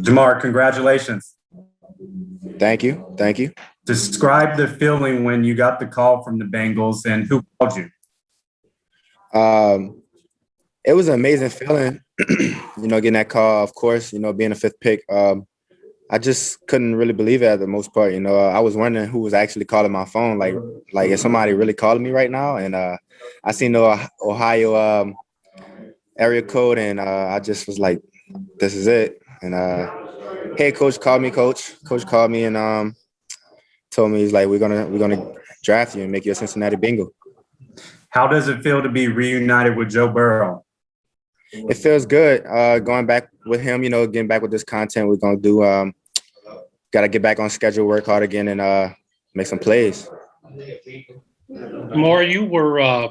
Jamar, congratulations. Thank you. Thank you. Describe the feeling when you got the call from the Bengals and who called you. It was an amazing feeling, getting that call, of course, being a fifth pick. I just couldn't really believe it at the most part. I was wondering who was actually calling my phone. Like is somebody really calling me right now? And I seen the Ohio area code, and I just was like, this is it. And head coach called me. Coach called me and told me, he's like, we're gonna draft you and make you a Cincinnati Bengal. How does it feel to be reunited with Joe Burrow? It feels good. Going back with him, getting back with this content we're gonna do. Got to get back on schedule, work hard again, and make some plays. More, you were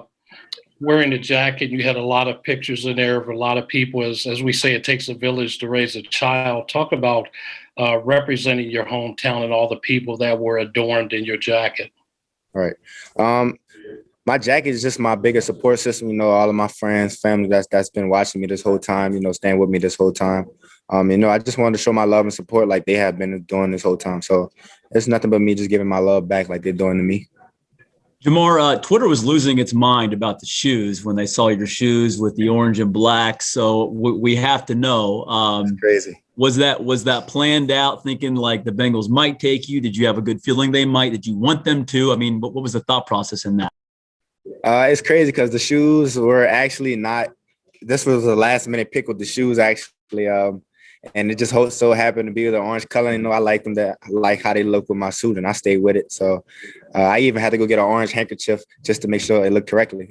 wearing a jacket. You had a lot of pictures in there of a lot of people. As we say, it takes a village to raise a child. Talk about representing your hometown and all the people that were adorned in your jacket. Right. My jacket is just my biggest support system. All of my friends, family that's been watching me this whole time, staying with me this whole time. I just wanted to show my love and support like they have been doing this whole time. So it's nothing but me just giving my love back like they're doing to me. Jamar, Twitter was losing its mind about the shoes when they saw your shoes with the orange and black. So we have to know. That's crazy. Was that planned out, thinking like the Bengals might take you? Did you have a good feeling they might? Did you want them to? I mean, what was the thought process in that? It's crazy because the shoes were actually not – this was a last-minute pick with the shoes, actually. And it just so happened to be the orange color. I like them. I like how they look with my suit, and I stayed with it. So I even had to go get an orange handkerchief just to make sure it looked correctly.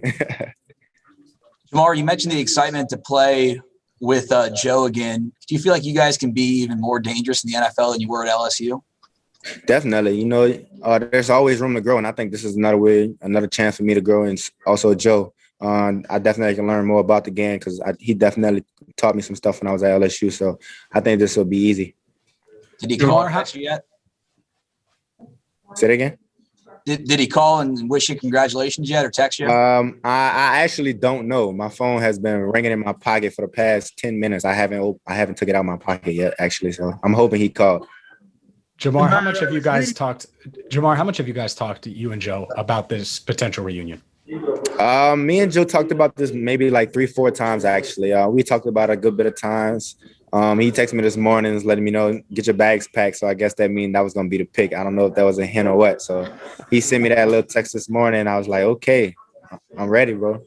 Jamar, you mentioned the excitement to play with Joe again. Do you feel like you guys can be even more dangerous in the NFL than you were at LSU? Definitely. There's always room to grow, and I think this is another chance for me to grow, and also Joe. I definitely can learn more about the game because he definitely taught me some stuff when I was at LSU. So I think this will be easy. Did he call and text you yet? Say it again. Did he call and wish you congratulations yet or text you? I actually don't know. My phone has been ringing in my pocket for the past 10 minutes. I haven't took it out of my pocket yet, actually. So I'm hoping he called. Jamar, how much have you guys talked? Jamar, how much have you guys talked to you and Joe about this potential reunion? Me and Joe talked about this maybe like 3-4 times, actually. We talked about a good bit of times. He texted me this morning letting me know, get your bags packed. So I guess that means that was going to be the pick. I don't know if that was a hint or what. So he sent me that little text this morning. And I was like, okay, I'm ready, bro.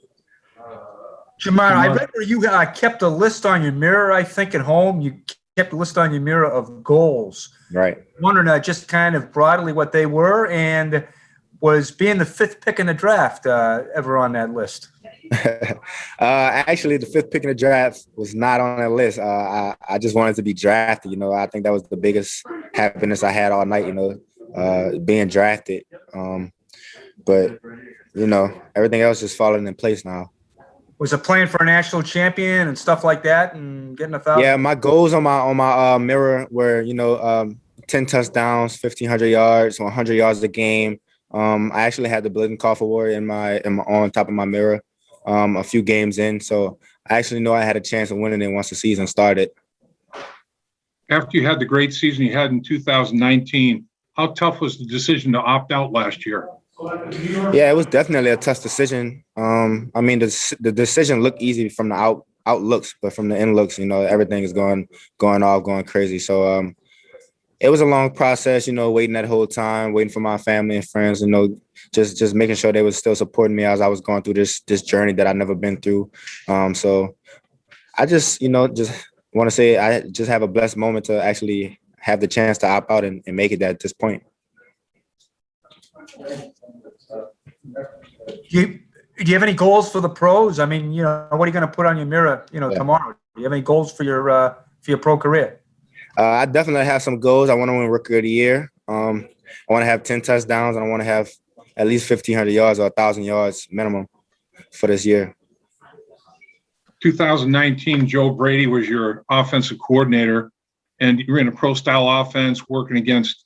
Jamar, I read where you kept a list on your mirror, I think, at home. You kept a list on your mirror of goals. Right. I'm wondering just kind of broadly what they were, and was being the 5th pick in the draft ever on that list? Actually, the 5th pick in the draft was not on that list. I just wanted to be drafted. I think that was the biggest happiness I had all night, being drafted. But everything else just falling in place now. Was it playing for a national champion and stuff like that and getting 1,000? Yeah, my goals on my mirror were, 10 touchdowns, 1,500 yards, 100 yards a game. I actually had the Blitzen Call for Warrior on top of my mirror a few games in. So I actually know I had a chance of winning it once the season started. After you had the great season you had in 2019, how tough was the decision to opt out last year? Yeah, it was definitely a tough decision. The decision looked easy from the outlooks, but from the in looks, everything is going crazy. So it was a long process, waiting that whole time, waiting for my family and friends, just making sure they were still supporting me as I was going through this journey that I've never been through. So I just want to say I just have a blessed moment to actually have the chance to opt out and make it at this point. Do you have any goals for the pros? I mean, what are you going to put on your mirror, tomorrow? Do you have any goals for your pro career? I definitely have some goals. I want to win Rookie of the Year. I want to have 10 touchdowns, and I want to have at least 1,500 yards or 1,000 yards minimum for this year. 2019, Joe Brady was your offensive coordinator, and you were in a pro-style offense working against,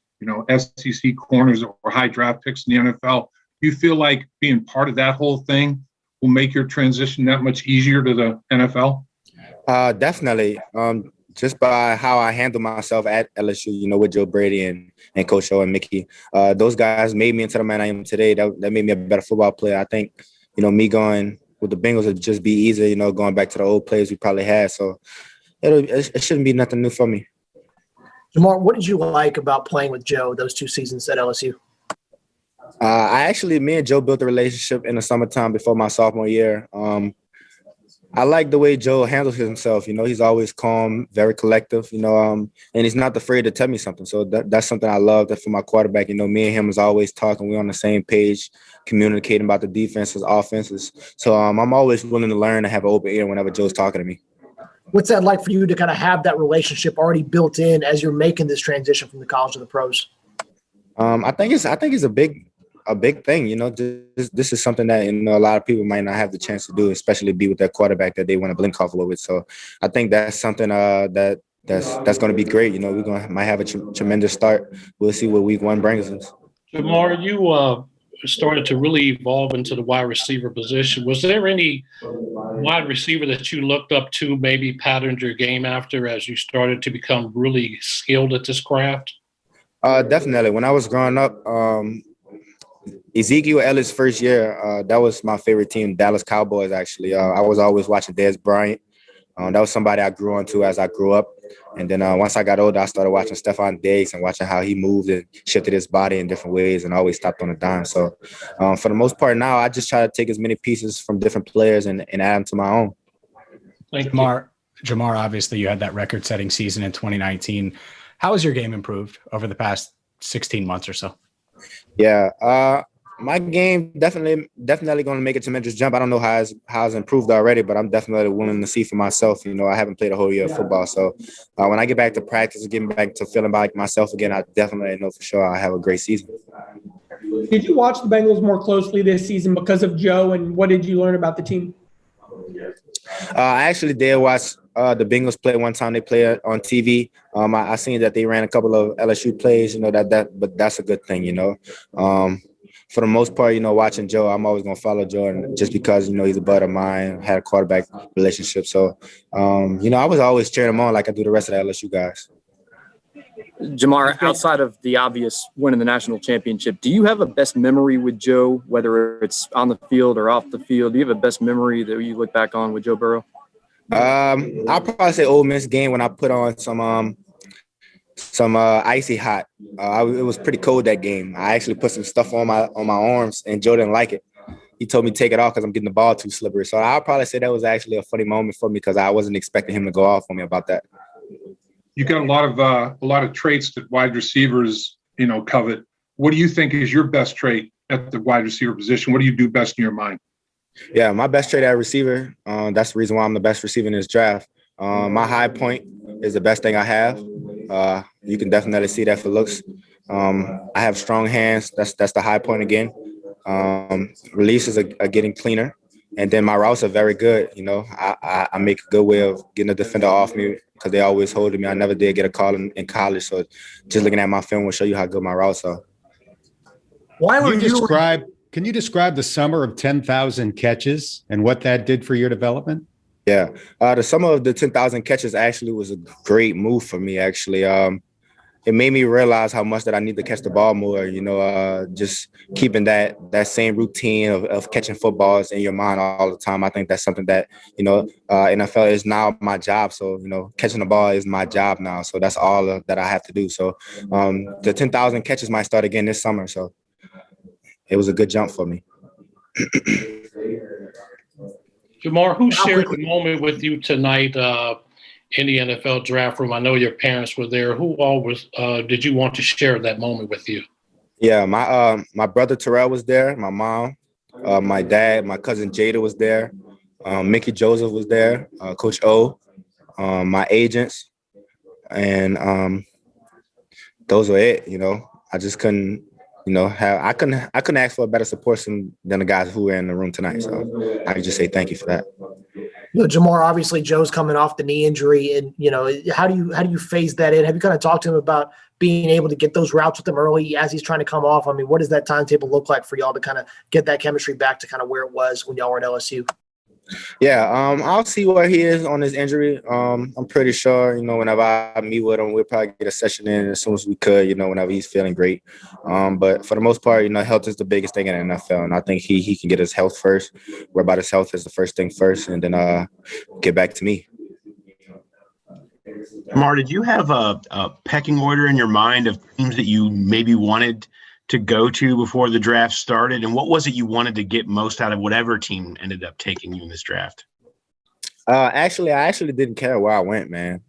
SEC corners or high draft picks in the NFL. Do you feel like being part of that whole thing will make your transition that much easier to the NFL? Definitely. just by how I handle myself at LSU, you know, with Joe Brady and Coach O and Mickey. Those guys made me into the man I am today. That made me a better football player. I think, you know, me going with the Bengals would just be easier, you know, going back to the old players we probably had. So it shouldn't be nothing new for me. Jamar, what did you like about playing with Joe those 2 seasons at LSU? Me and Joe built a relationship in the summertime before my sophomore year. I like the way Joe handles himself. You know, he's always calm, very collective, you know, and he's not afraid to tell me something. So that's something I love that for my quarterback. You know, me and him is always talking. We're on the same page, communicating about the defenses, offenses. So I'm always willing to learn and have an open ear whenever Joe's talking to me. What's that like for you to kind of have that relationship already built in as you're making this transition from the college to the pros? I think it's a big thing, you know. This is something that, you know, a lot of people might not have the chance to do, especially be with their quarterback that they want to blink off a little bit. So I think that's something that's going to be great. You know, might have a tremendous start. We'll see what week 1 brings us. Jamar, you started to really evolve into the wide receiver position. Was there any wide receiver that you looked up to, maybe patterned your game after as you started to become really skilled at this craft? Definitely. When I was growing up, Ezekiel Elliott's first year, that was my favorite team, Dallas Cowboys, actually. I was always watching Bryant. That was somebody I grew onto as I grew up. And then once I got older, I started watching Stephon Diggs and watching how he moved and shifted his body in different ways and always stopped on a dime. So for the most part now, I just try to take as many pieces from different players and add them to my own. Jamar, obviously you had that record-setting season in 2019. How has your game improved over the past 16 months or so? Yeah, my game definitely going to make a tremendous jump. I don't know how it's improved already, but I'm definitely willing to see for myself. You know, I haven't played a whole year of football, so when I get back to practice and getting back to feeling like myself again, I definitely know for sure I'll have a great season. Did you watch the Bengals more closely this season because of Joe, and what did you learn about the team? I actually did watch the Bengals play one time. They played on TV. I seen that they ran a couple of LSU plays, you know, but that's a good thing, you know. For the most part, you know, watching Joe, I'm always going to follow Jordan just because, you know, he's a bud of mine, had a quarterback relationship. So, you know, I was always cheering him on like I do the rest of the LSU guys. Jamar, outside of the obvious winning the national championship, do you have a best memory with Joe, whether it's on the field or off the field? Do you have a best memory that you look back on with Joe Burrow? I'll probably say Ole Miss game when I put on some icy hot. It was pretty cold that game. I actually put some stuff on my arms, and Joe didn't like it. He told me to take it off because I'm getting the ball too slippery. So I'll probably say that was actually a funny moment for me because I wasn't expecting him to go off on me about that. You got a lot of traits that wide receivers, you know, covet. What do you think is your best trait at the wide receiver position? What do you do best in your mind? Yeah, my best trait at receiver. That's the reason why I'm the best receiver in this draft. My high point is the best thing I have. You can definitely see that for looks. I have strong hands. That's the high point again. Releases are getting cleaner, and then my routes are very good. You know, I make a good way of getting a defender off me because they always holding me. I never did get a call in college, so just looking at my film will show you how good my routes are. Can you describe the summer of 10,000 catches and what that did for your development? Yeah, the summer of the 10,000 catches actually was a great move for me, actually. It made me realize how much that I need to catch the ball more, you know, just keeping that same routine of catching footballs in your mind all the time. I think that's something that, you know, NFL is now my job. So, you know, catching the ball is my job now. So that's all that I have to do. So the 10,000 catches might start again this summer. So it was a good jump for me. Jamar, who shared the moment with you tonight in the NFL draft room? I know your parents were there. Who all did you want to share that moment with you? Yeah, my brother Terrell was there. My mom, my dad, my cousin Jada was there. Mickey Joseph was there. Coach O, my agents, and those were it. You know, I just couldn't. You know, I couldn't ask for a better support than the guys who were in the room tonight. So I could just say thank you for that. You know, Jamar, obviously Joe's coming off the knee injury, and you know, how do you phase that in? Have you kind of talked to him about being able to get those routes with him early as he's trying to come off? I mean, what does that timetable look like for y'all to kind of get that chemistry back to kind of where it was when y'all were at LSU? Yeah, I'll see where he is on his injury. I'm pretty sure, whenever I meet with him, we'll probably get a session in as soon as we could, whenever he's feeling great. But for the most part, health is the biggest thing in the NFL, and I think he can get his health first. Worry about his health is the first thing first, and then get back to me. Jamar, did you have a pecking order in your mind of teams that you maybe wanted to go to before the draft started? And what was it you wanted to get most out of whatever team ended up taking you in this draft? I actually didn't care where I went, man.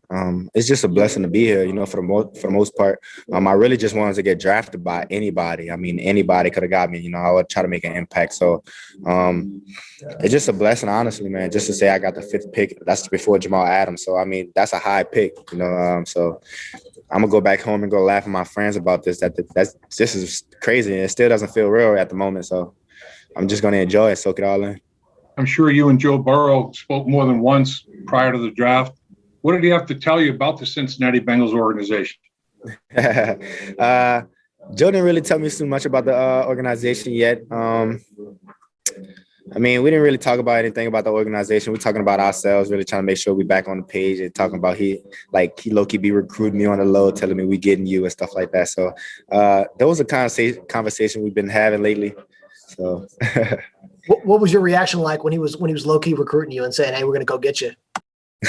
It's just a blessing to be here, for the most part. I really just wanted to get drafted by anybody. I mean, anybody could have got me. I would try to make an impact. So it's just a blessing, honestly, man. Just to say I got the 5th pick. That's before Jamal Adams. So I mean, that's a high pick, So I'm gonna go back home and go laugh at my friends about this. This is crazy, and it still doesn't feel real at the moment. So I'm just gonna enjoy it, soak it all in. I'm sure you and Joe Burrow spoke more than once prior to the draft. What did he have to tell you about the Cincinnati Bengals organization? Joe didn't really tell me too much about the organization yet. We didn't really talk about anything about the organization. We're talking about ourselves, really trying to make sure we're back on the page and talking about he low-key be recruiting me on the low, telling me we getting you and stuff like that. So that was a conversation we've been having lately. So What was your reaction like when he was low-key recruiting you and saying, "Hey, we're gonna go get you"?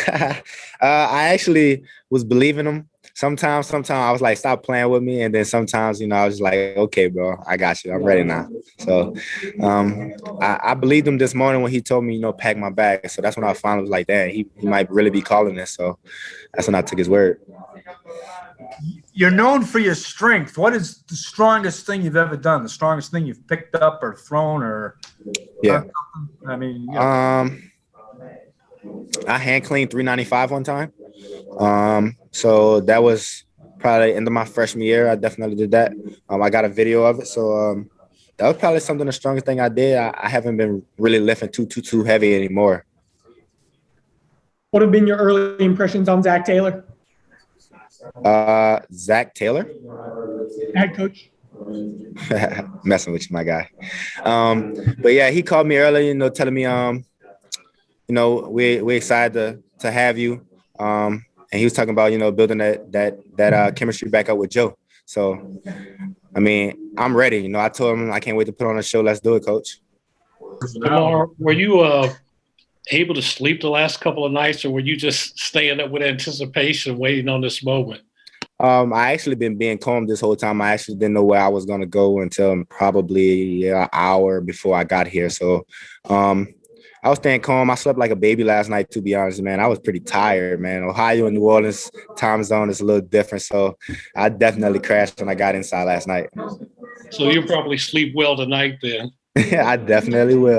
I actually was believing him. Sometimes I was like, "Stop playing with me," and then sometimes, I was like, "Okay, bro, I got you. I'm ready now." So I believed him this morning when he told me, pack my bag. So that's when I finally was like, "Damn, he might really be calling this." So that's when I took his word. You're known for your strength. What is the strongest thing you've ever done? The strongest thing you've picked up or thrown or? Yeah. I hand cleaned 395 one time. So that was probably end of my freshman year. I definitely did that. I got a video of it. So that was probably the strongest thing I did. I haven't been really lifting too heavy anymore. What have been your early impressions on Zac Taylor? Zac Taylor? Head coach. Messing with you, my guy. But yeah, he called me earlier, telling me, we're excited to have you. And he was talking about, building that chemistry back up with Joe. So, I'm ready. I told him I can't wait to put on a show. Let's do it, Coach. Were you able to sleep the last couple of nights, or were you just staying up with anticipation, waiting on this moment? I actually been being calm this whole time. I actually didn't know where I was going to go until probably an hour before I got here. So I was staying calm. I slept like a baby last night, to be honest, man. I was pretty tired, man. Ohio and New Orleans time zone is a little different. So I definitely crashed when I got inside last night. So you'll probably sleep well tonight then. I definitely will.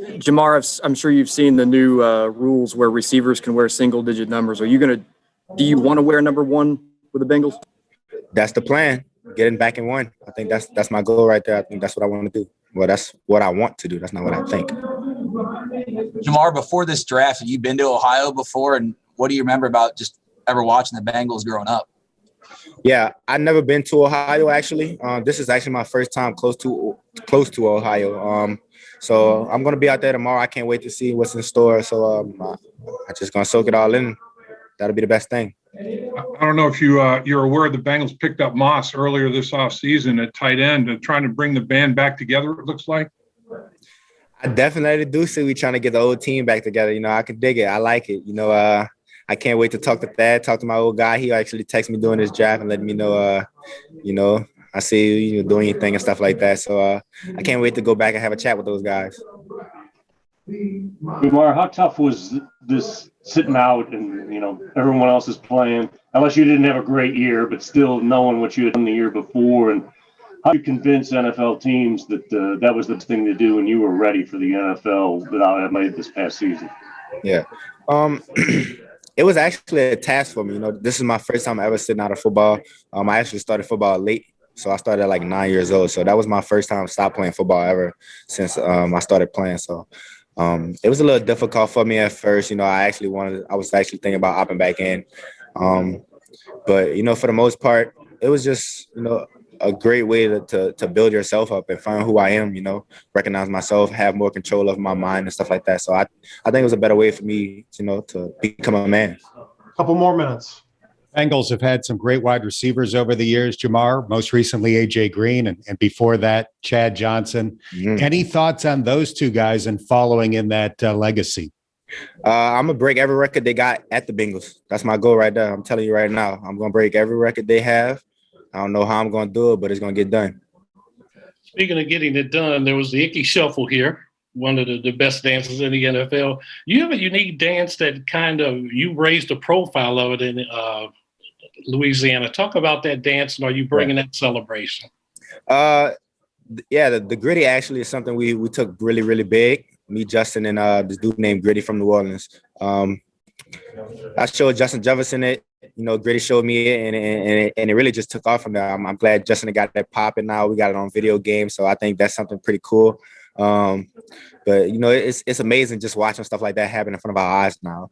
Jamar, I'm sure you've seen the new rules where receivers can wear single-digit numbers. Do you want to wear number 1 with the Bengals? That's the plan. Getting back in 1. I think that's my goal right there. I think that's what I want to do. Well, that's what I want to do. That's not what I think. Jamar, before this draft, have you been to Ohio before? And what do you remember about just ever watching the Bengals growing up? Yeah, I've never been to Ohio, actually. This is actually my first time close to Ohio. So I'm going to be out there tomorrow. I can't wait to see what's in store. So I'm just going to soak it all in. That'll be the best thing. I don't know if you're aware the Bengals picked up Moss earlier this offseason at tight end and trying to bring the band back together, it looks like. I definitely do see we trying to get the old team back together. I can dig it. I like it. I can't wait to talk to Thad, talk to my old guy. He actually texted me during this draft and let me know, I see you doing your thing and stuff like that. So I can't wait to go back and have a chat with those guys. Jamar, how tough was this sitting out and, everyone else is playing, unless you didn't have a great year, but still knowing what you had done the year before? And how do you convince NFL teams that that was the thing to do and you were ready for the NFL without having made this past season? Yeah. It was actually a task for me. This is my first time ever sitting out of football. I actually started football late. So I started at like 9 years old. So that was my first time stop playing football ever since I started playing. So it was a little difficult for me at first. I was actually thinking about opting back in. But, for the most part, it was just, a great way to build yourself up and find who I am, recognize myself, have more control of my mind and stuff like that. So I think it was a better way for me, to become a man. Couple more minutes. Bengals have had some great wide receivers over the years, Jamar, most recently AJ Green, and before that, Chad Johnson. Any thoughts on those two guys and following in that legacy? I'm going to break every record they got at the Bengals. That's my goal right there. I'm telling you right now. I'm going to break every record they have. I don't know how I'm going to do it, but it's going to get done. Speaking of getting it done, there was the Icky Shuffle here, one of the best dances in the NFL. You have a unique dance that you raised the profile of it in Louisiana. Talk about that dance, and are you bringing that celebration? Yeah, the Gritty actually is something we took really, really big. Me, Justin, and this dude named Gritty from New Orleans. I showed Justin Jefferson it. Gritty showed me it, and it really just took off from there. I'm glad Justin got that popping now. We got it on video games, so I think that's something pretty cool. But it's amazing just watching stuff like that happen in front of our eyes now.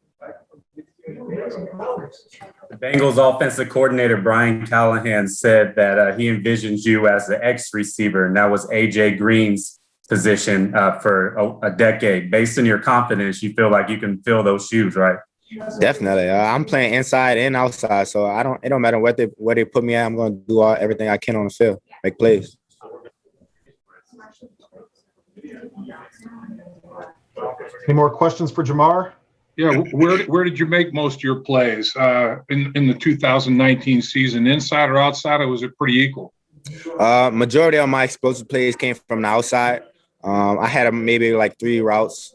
The Bengals offensive coordinator, Brian Callahan, said that he envisions you as the X receiver, and that was AJ Green's position for a decade. Based on your confidence, you feel like you can fill those shoes, right? Definitely. I'm playing inside and outside, so it don't matter where they put me at. I'm going to do everything I can on the field, make plays. Any more questions for Jamar? Yeah, where did you make most of your plays in the 2019 season? Inside or outside, or was it pretty equal? Majority of my explosive plays came from the outside. I had maybe like 3 routes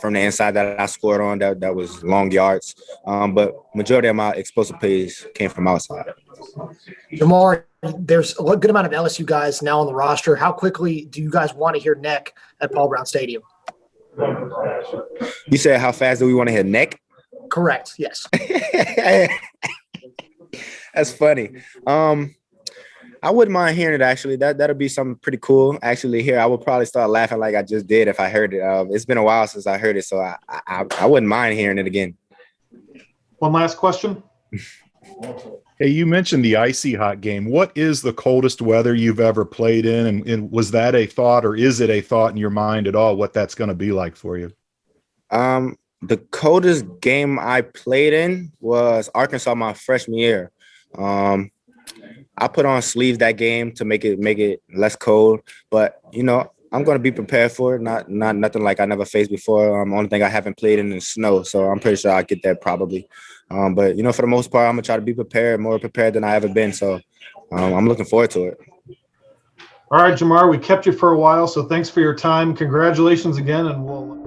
from the inside that I scored on that was long yards. But majority of my explosive plays came from outside. Jamar, there's a good amount of LSU guys now on the roster. How quickly do you guys want to hear Neck at Paul Brown Stadium? You said how fast do we want to hit Neck? Correct. Yes. That's funny. I wouldn't mind hearing it, actually. That'll be something pretty cool. Actually, here, I would probably start laughing like I just did if I heard it. It's been a while since I heard it, so I wouldn't mind hearing it again. One last question. Hey, you mentioned the icy hot game. What is the coldest weather you've ever played in? And was that a thought, or is it a thought in your mind at all, what that's going to be like for you? The coldest game I played in was Arkansas my freshman year. I put on sleeves that game to make it less cold, but I'm going to be prepared for it. Not nothing like I never faced before. Only thing I haven't played in is snow, so I'm pretty sure I'll get that probably. But for the most part, I'm gonna try to be prepared, more prepared than I ever been. So I'm looking forward to it. All right, Jamar, we kept you for a while, so thanks for your time. Congratulations again, and we'll.